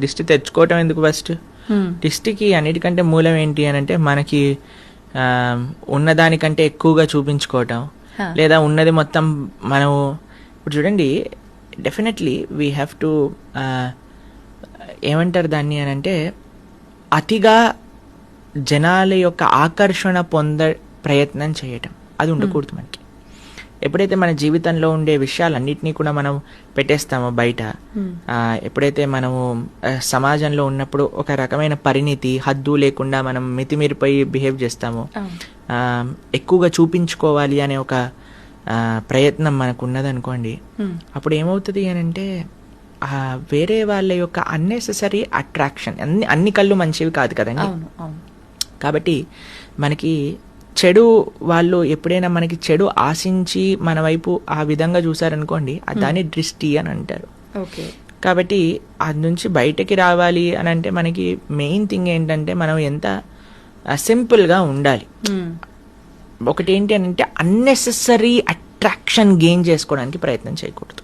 దిష్టి తెచ్చుకోవటం ఎందుకు ఫస్ట్? దిష్టికి అన్నిటికంటే మూలం ఏంటి అని అంటే మనకి ఉన్నదానికంటే ఎక్కువగా చూపించుకోవటం, లేదా ఉన్నది మొత్తం మనం ఇప్పుడు చూడండి, డెఫినెట్లీ వీ హ్యావ్ టు ఏమంటారు దాన్ని అని అంటే అతిగా జనాల యొక్క ఆకర్షణ ప్రయత్నం చేయటం, అది ఉండకూడదు మనకి. ఎప్పుడైతే మన జీవితంలో ఉండే విషయాలన్నిటినీ కూడా మనం పెట్టేస్తామో బయట, ఎప్పుడైతే మనము సమాజంలో ఉన్నప్పుడు ఒక రకమైన పరిణితి, హద్దు లేకుండా మనం మితిమీరిపోయి బిహేవ్ చేస్తామో, ఎక్కువగా చూపించుకోవాలి అనే ఒక ప్రయత్నం మనకు ఉన్నదనుకోండి, అప్పుడు ఏమవుతుంది అని అంటే వేరే వాళ్ళ యొక్క అన్నెసెసరీ అట్రాక్షన్, అన్ని కళ్ళు మంచివి కాదు కదండి. కాబట్టి మనకి చెడు వాళ్ళు ఎప్పుడైనా మనకి చెడు ఆశించి మన వైపు ఆ విధంగా చూసారనుకోండి, దాన్ని దృష్టి అని అంటారు. కాబట్టి అది నుంచి బయటకి రావాలి అని అంటే మనకి మెయిన్ థింగ్ ఏంటంటే మనం ఎంత సింపుల్గా ఉండాలి. ఒకటి ఏంటి అని అంటే అన్నెసెసరీ అట్రాక్షన్ గెయిన్ చేసుకోవడానికి ప్రయత్నం చేయకూడదు.